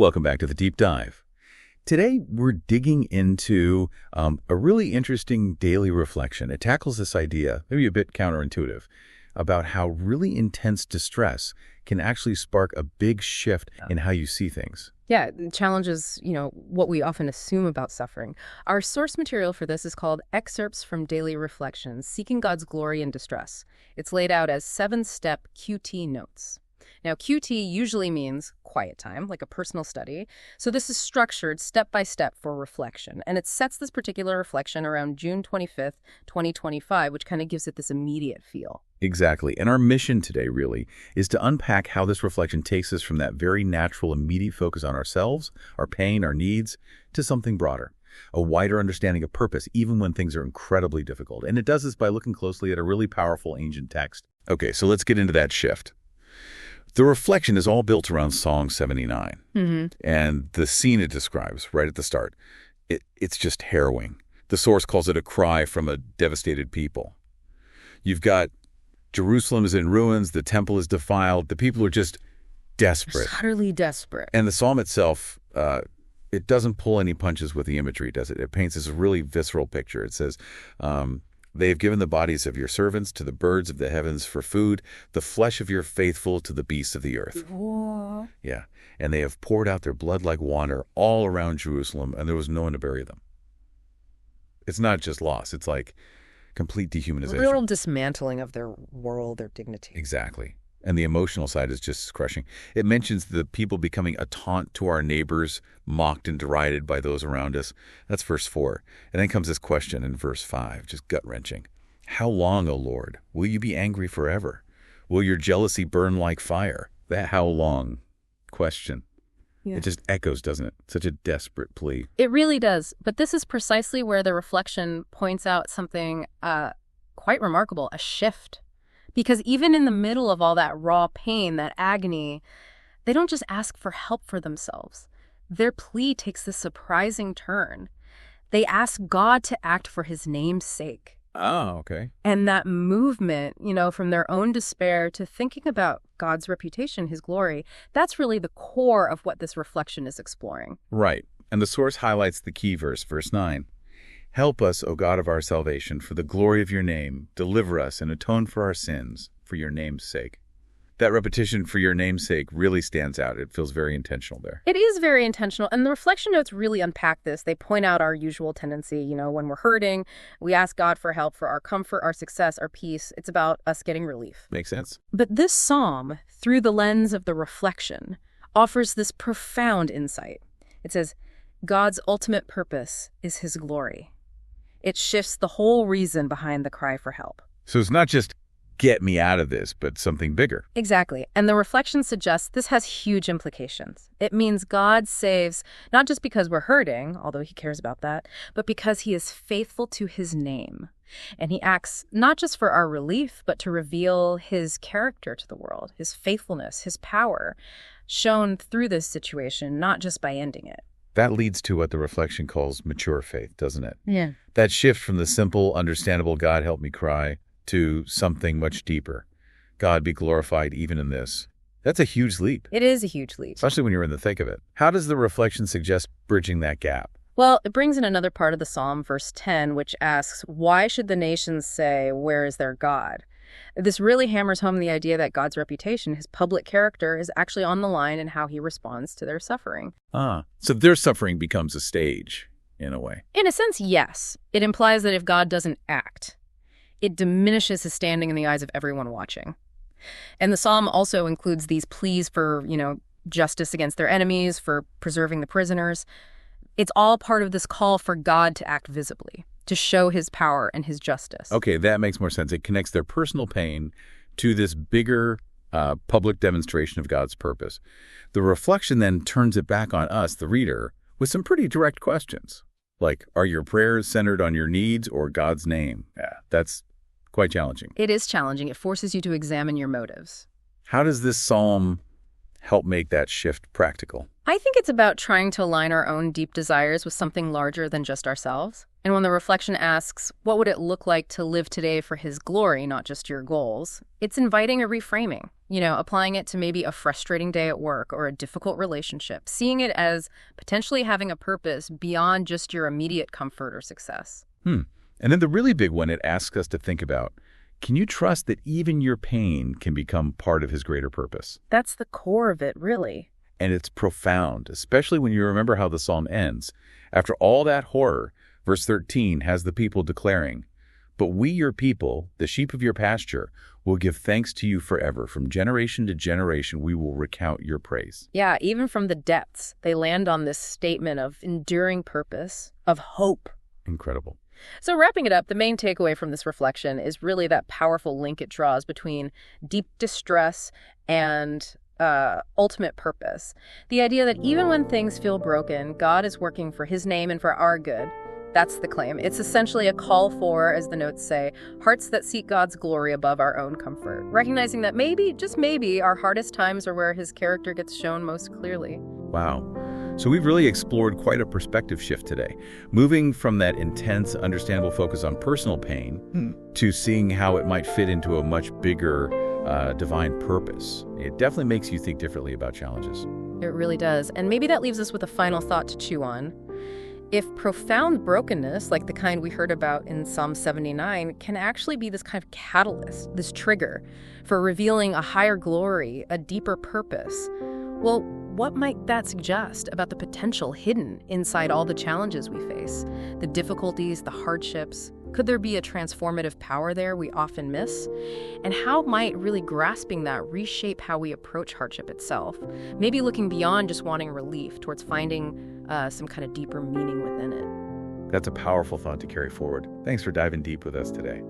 Welcome back to the Deep Dive. Today, we're digging into a really interesting daily reflection. It tackles this idea, maybe a bit counterintuitive, about how really intense distress can actually spark a big shift in how you see things. Yeah, it challenges, what we often assume about suffering. Our source material for this is called Excerpts from Daily Reflections, Seeking God's Glory in Distress. It's laid out as 7-step QT notes. Now, QT usually means quiet time, like a personal study. So this is structured step by step for reflection. And it sets this particular reflection around June 25th, 2025, which kind of gives it this immediate feel. Exactly. And our mission today, really, is to unpack how this reflection takes us from that very natural, immediate focus on ourselves, our pain, our needs, to something broader, a wider understanding of purpose, even when things are incredibly difficult. And it does this by looking closely at a really powerful ancient text. Okay, so let's get into that shift. The reflection is all built around Song 79. And the scene it describes right at the start, it's just harrowing. The source calls it a cry from a devastated people. You've got Jerusalem is in ruins, the temple is defiled, the people are just desperate. Utterly desperate. And the psalm itself, it doesn't pull any punches with the imagery, does it? It paints this really visceral picture. It says, they have given the bodies of your servants to the birds of the heavens for food, the flesh of your faithful to the beasts of the earth. Whoa. Yeah, and they have poured out their blood like water all around Jerusalem, and there was no one to bury them. It's not just loss. It's like complete dehumanization. Real dismantling of their world, their dignity. Exactly. And the emotional side is just crushing. It mentions the people becoming a taunt to our neighbors, mocked and derided by those around us. That's verse 4. And then comes this question in verse 5, just gut-wrenching. How long, O Lord? Will you be angry forever? Will your jealousy burn like fire? That how long question. Yeah. It just echoes, doesn't it? Such a desperate plea. It really does. But this is precisely where the reflection points out something quite remarkable, a shift. Because even in the middle of all that raw pain, that agony, they don't just ask for help for themselves. Their plea takes this surprising turn. They ask God to act for his name's sake. Oh, okay. And that movement, from their own despair to thinking about God's reputation, his glory, that's really the core of what this reflection is exploring. Right. And the source highlights the key verse, verse 9. Help us, O God of our salvation, for the glory of your name. Deliver us and atone for our sins, for your name's sake. That repetition, for your name's sake, really stands out. It feels very intentional there. It is very intentional. And the reflection notes really unpack this. They point out our usual tendency. When we're hurting, we ask God for help for our comfort, our success, our peace. It's about us getting relief. Makes sense. But this psalm, through the lens of the reflection, offers this profound insight. It says, God's ultimate purpose is his glory. It shifts the whole reason behind the cry for help. So it's not just get me out of this, but something bigger. Exactly. And the reflection suggests this has huge implications. It means God saves not just because we're hurting, although he cares about that, but because he is faithful to his name. And he acts not just for our relief, but to reveal his character to the world, his faithfulness, his power, shown through this situation, not just by ending it. That leads to what the reflection calls mature faith, doesn't it? Yeah. That shift from the simple, understandable, God help me cry, to something much deeper. God be glorified even in this. That's a huge leap. It is a huge leap. Especially when you're in the thick of it. How does the reflection suggest bridging that gap? Well, it brings in another part of the psalm, verse 10, which asks, why should the nations say, where is their God? This really hammers home the idea that God's reputation, his public character, is actually on the line in how he responds to their suffering. So their suffering becomes a stage, in a way. In a sense, yes. It implies that if God doesn't act, it diminishes his standing in the eyes of everyone watching. And the psalm also includes these pleas for, justice against their enemies, for preserving the prisoners. It's all part of this call for God to act visibly, to show his power and his justice. Okay, that makes more sense. It connects their personal pain to this bigger public demonstration of God's purpose. The reflection then turns it back on us, the reader, with some pretty direct questions. Like, are your prayers centered on your needs or God's name? Yeah, that's quite challenging. It is challenging. It forces you to examine your motives. How does this psalm help make that shift practical? I think it's about trying to align our own deep desires with something larger than just ourselves. And when the reflection asks, what would it look like to live today for His glory, not just your goals, it's inviting a reframing, applying it to maybe a frustrating day at work or a difficult relationship, seeing it as potentially having a purpose beyond just your immediate comfort or success. And then the really big one, it asks us to think about, can you trust that even your pain can become part of His greater purpose? That's the core of it, really. And it's profound, especially when you remember how the psalm ends. After all that horror, verse 13 has the people declaring, "But we, your people, the sheep of your pasture, will give thanks to you forever. From generation to generation, we will recount your praise." Yeah, even from the depths, they land on this statement of enduring purpose, of hope. Incredible. So wrapping it up, the main takeaway from this reflection is really that powerful link it draws between deep distress and ultimate purpose. The idea that even when things feel broken, God is working for His name and for our good. That's the claim. It's essentially a call for, as the notes say, hearts that seek God's glory above our own comfort, recognizing that maybe, just maybe, our hardest times are where His character gets shown most clearly. Wow. So we've really explored quite a perspective shift today, moving from that intense, understandable focus on personal pain to seeing how it might fit into a much bigger divine purpose. It definitely makes you think differently about challenges. It really does. And maybe that leaves us with a final thought to chew on. If profound brokenness, like the kind we heard about in Psalm 79, can actually be this kind of catalyst, this trigger for revealing a higher glory, a deeper purpose, well, what might that suggest about the potential hidden inside all the challenges we face, the difficulties, the hardships? Could there be a transformative power there we often miss? And how might really grasping that reshape how we approach hardship itself? Maybe looking beyond just wanting relief towards finding some kind of deeper meaning within it. That's a powerful thought to carry forward. Thanks for diving deep with us today.